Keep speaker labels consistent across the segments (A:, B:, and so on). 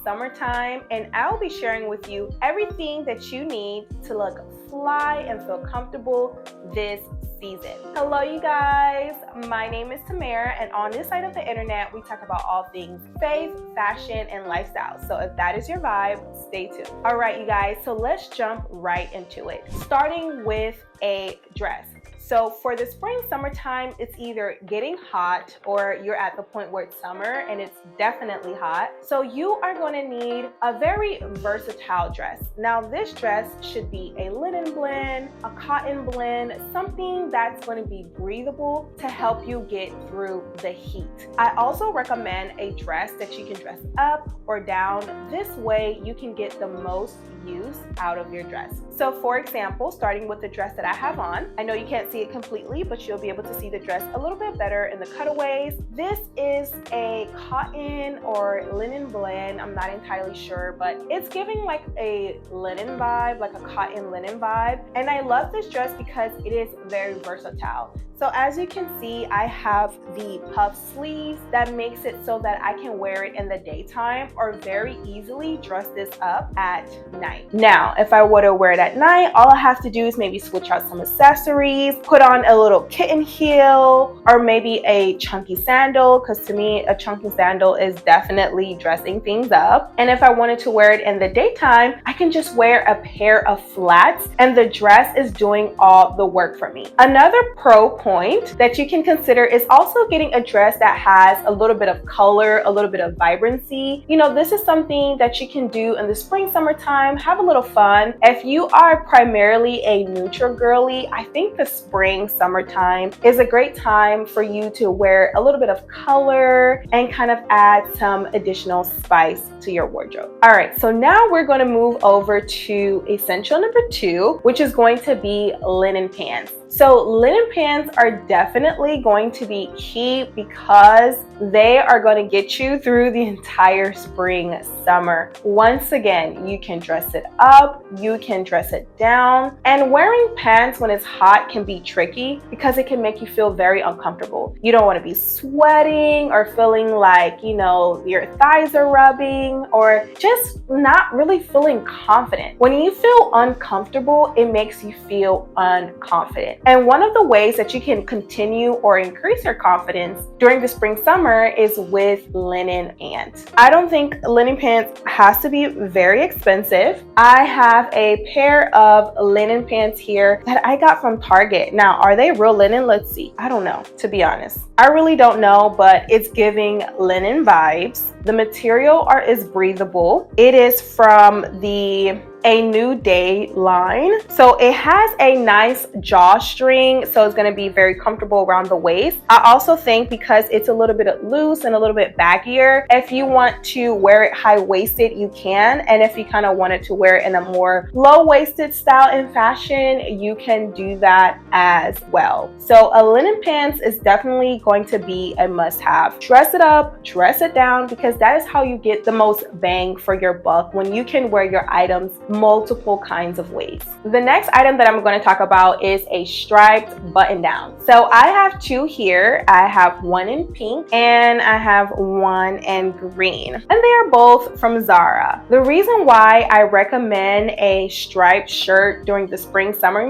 A: summertime, and I'll be sharing with you everything that you need to look fly and feel comfortable this season. Hello you guys, my name is Tamara, and on this side of the internet we talk about all things faith, fashion, and lifestyle. So if that is your vibe, stay tuned. All right you guys, so let's jump right into it, starting with a dress. So for the spring, summertime, it's either getting hot or you're at the point where it's summer and it's definitely hot. So you are going to need a very versatile dress. Now this dress should be a linen blend, a cotton blend, something that's going to be breathable to help you get through the heat. I also recommend a dress that you can dress up or down. This way you can get the most use out of your dress. So for example, starting with the dress that I have on, I know you can't see it completely, but you'll be able to see the dress a little bit better in the cutaways. This is a cotton or linen blend. I'm not entirely sure, but it's giving like a linen vibe, like a cotton linen vibe. And I love this dress because it is very versatile. So as you can see, I have the puff sleeves that makes it so that I can wear it in the daytime or very easily dress this up at night. Now, if I were to wear it at night, all I have to do is maybe switch out some accessories, put on a little kitten heel, or maybe a chunky sandal, because to me, a chunky sandal is definitely dressing things up. And if I wanted to wear it in the daytime, I can just wear a pair of flats and the dress is doing all the work for me. Another pro point that you can consider is also getting a dress that has a little bit of color, a little bit of vibrancy. You know, this is something that you can do in the spring, summertime, have a little fun. If you are primarily a neutral girly, I think the spring, summertime is a great time for you to wear a little bit of color and kind of add some additional spice to your wardrobe. All right, so now we're going to move over to essential number 2, which is going to be linen pants. So linen pants are definitely going to be key because they are going to get you through the entire spring, summer. Once again, you can dress it up, you can dress it down, and wearing pants when it's hot can be tricky because it can make you feel very uncomfortable. You don't want to be sweating or feeling like, you know, your thighs are rubbing or just not really feeling confident. When you feel uncomfortable, it makes you feel unconfident. And one of the ways that you can continue or increase your confidence during the spring, summer is with linen pants. I don't think linen pants has to be very expensive. I have a pair of linen pants here that I got from Target. Now, are they real linen? Let's see. I don't know, to be honest. I really don't know, but it's giving linen vibes. The material is breathable. It is from the A New Day line. So it has a nice drawstring, so it's going to be very comfortable around the waist. I also think because it's a little bit loose and a little bit baggier, if you want to wear it high-waisted, you can. And if you kind of wanted to wear it in a more low-waisted style and fashion, you can do that as well. So a linen pants is definitely going to be a must-have. Dress it up, dress it down, because that is how you get the most bang for your buck when you can wear your items multiple kinds of ways. The next item that I'm going to talk about is a striped button down. So I have 2 here. I have one in pink and I have one in green, and they are both from Zara. The reason why I recommend a striped shirt during the spring, summer,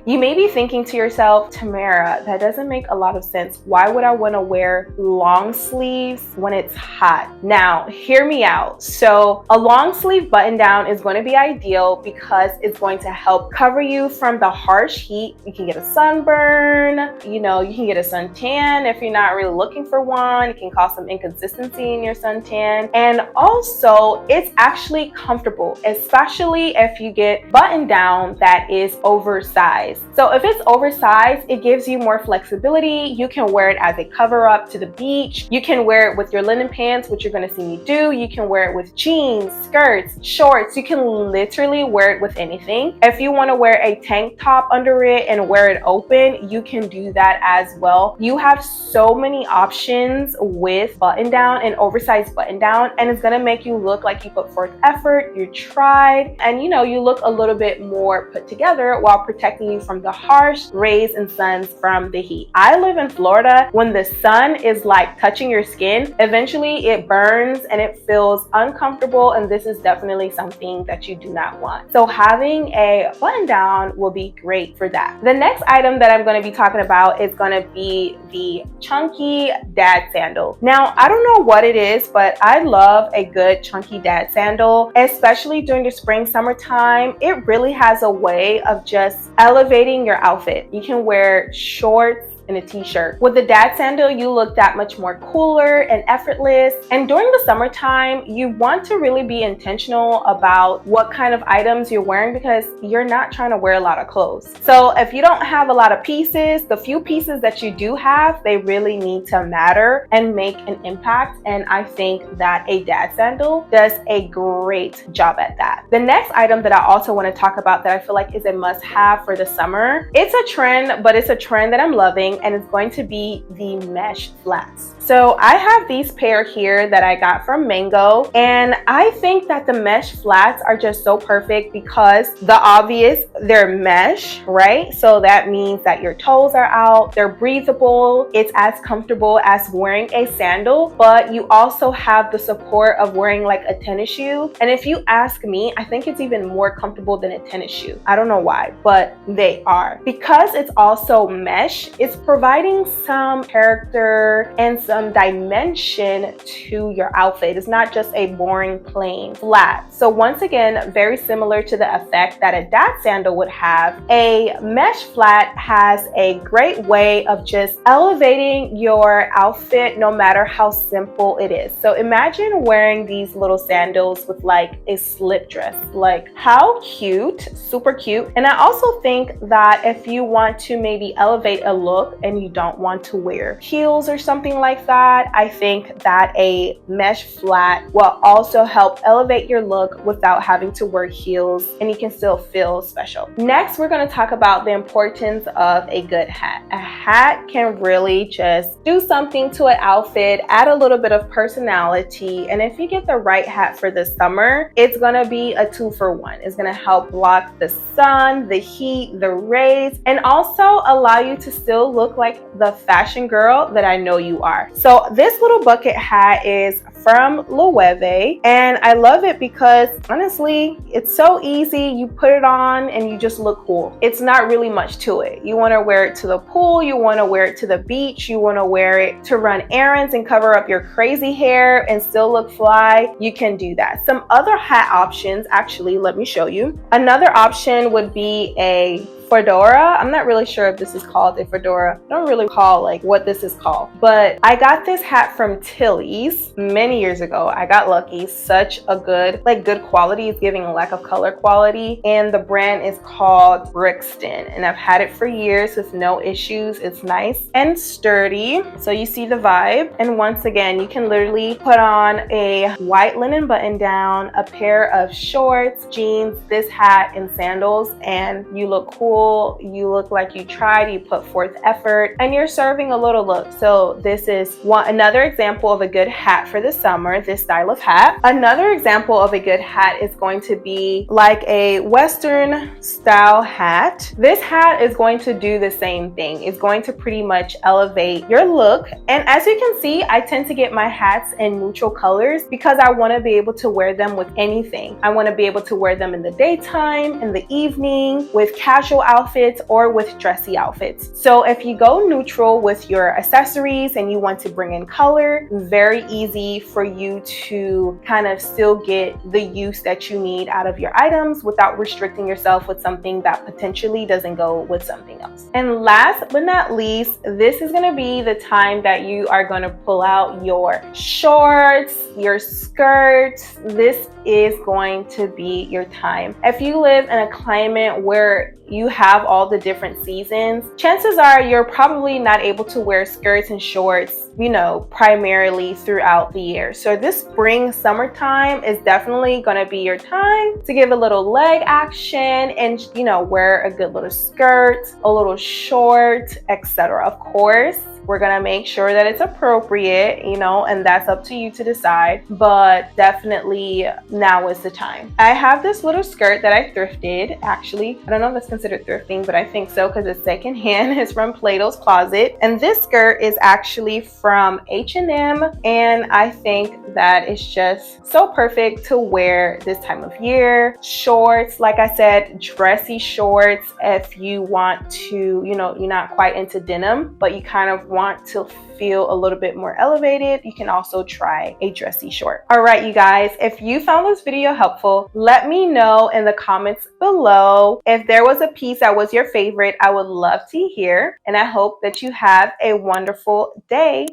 A: you may be thinking to yourself, Tamara, that doesn't make a lot of sense. Why would I want to wear long sleeves when it's hot? Now, hear me out. So a long sleeve button down is going to be ideal because it's going to help cover you from the harsh heat. You can get a sunburn, you can get a suntan if you're not really looking for one. It can cause some inconsistency in your suntan. And also, it's actually comfortable, especially if you get button down that is oversized. So if it's oversized, it gives you more flexibility. You can wear it as a cover up to the beach. You can wear it with your linen pants, which you're going to see me do. You can wear it with jeans, skirts, shorts. You can literally wear it with anything. If you want to wear a tank top under it and wear it open, you can do that as well. You have so many options with button down and oversized button down, and it's gonna make you look like you put forth effort, you tried, and you look a little bit more put together while protecting you from the harsh rays and suns from the heat. I live in Florida. When the sun is like touching your skin, eventually it burns and it feels uncomfortable, and this is definitely something that you do not want. So having a button down will be great for that. The next item that I'm going to be talking about is going to be the chunky dad sandal. Now, I don't know what it is, but I love a good chunky dad sandal, especially during the spring, summertime. It really has a way of just elevating your outfit. You can wear shorts and a t-shirt. With the dad sandal, you look that much more cooler and effortless. And during the summertime, you want to really be intentional about what kind of items you're wearing, because you're not trying to wear a lot of clothes. So if you don't have a lot of pieces, the few pieces that you do have, they really need to matter and make an impact. And I think that a dad sandal does a great job at that. The next item that I also want to talk about that I feel like is a must-have for the summer, it's a trend, but it's a trend that I'm loving, and it's going to be the mesh flats. So I have these pair here that I got from Mango, and I think that the mesh flats are just so perfect because the obvious, they're mesh, right? So that means that your toes are out, they're breathable, it's as comfortable as wearing a sandal, but you also have the support of wearing like a tennis shoe. And if you ask me, I think it's even more comfortable than a tennis shoe. I don't know why, but they are. Because it's also mesh, it's providing some character and some dimension to your outfit. It's not just a boring plain flat. So once again, very similar to the effect that a dad sandal would have, a mesh flat has a great way of just elevating your outfit no matter how simple it is. So imagine wearing these little sandals with like a slip dress. Like, how cute, super cute. And I also think that if you want to maybe elevate a look and you don't want to wear heels or something like that, I think that a mesh flat will also help elevate your look without having to wear heels, and you can still feel special. Next, we're going to talk about the importance of a good hat. A hat can really just do something to an outfit, add a little bit of personality, and if you get the right hat for the summer, it's going to be a 2-for-1. It's going to help block the sun, the heat, the rays, and also allow you to still look like the fashion girl that I know you are. So this little bucket hat is from Loewe, and I love it because honestly, it's so easy. You put it on and you just look cool. It's not really much to it. You want to wear it to the pool, you want to wear it to the beach, you want to wear it to run errands and cover up your crazy hair and still look fly. You can do that. Some other hat options, actually, let me show you. Another option would be a Fedora. I'm not really sure if this is called a fedora. I don't really recall like what this is called, but I got this hat from Tilly's many years ago. I got lucky. Such a good quality. It's giving a lack of color quality, and the brand is called Brixton, and I've had it for years with no issues. It's nice and sturdy, so you see the vibe. And once again, you can literally put on a white linen button down, a pair of shorts, jeans, this hat, and sandals, and you look cool. You look like you tried, you put forth effort, and you're serving a little look. So this is another example of a good hat for the summer, this style of hat. Another example of a good hat is going to be like a Western style hat. This hat is going to do the same thing. It's going to pretty much elevate your look. And as you can see, I tend to get my hats in neutral colors because I want to be able to wear them with anything. I want to be able to wear them in the daytime, in the evening, with casual outfits, or with dressy outfits. So if you go neutral with your accessories and you want to bring in color, very easy for you to kind of still get the use that you need out of your items without restricting yourself with something that potentially doesn't go with something else. And last but not least, this is going to be the time that you are going to pull out your shorts, your skirts. This is going to be your time. If you live in a climate where you have all the different seasons, chances are you're probably not able to wear skirts and shorts, you know, primarily throughout the year. So this spring, summertime is definitely going to be your time to give a little leg action and, you know, wear a good little skirt, a little short, etc. Of course, we're gonna make sure that it's appropriate, you know, and that's up to you to decide, but definitely now is the time. I have this little skirt that I thrifted. Actually, I don't know if that's considered thrifting, but I think so because it's secondhand. It's from Plato's Closet, and this skirt is actually from H&M, and I think that it's just so perfect to wear this time of year. Shorts, like I said, dressy shorts if you want to, you know, you're not quite into denim, but you kind of want to feel a little bit more elevated, you can also try a dressy short. All right, you guys, if you found this video helpful, let me know in the comments below. If there was a piece that was your favorite, I would love to hear, and I hope that you have a wonderful day.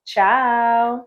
A: Ciao.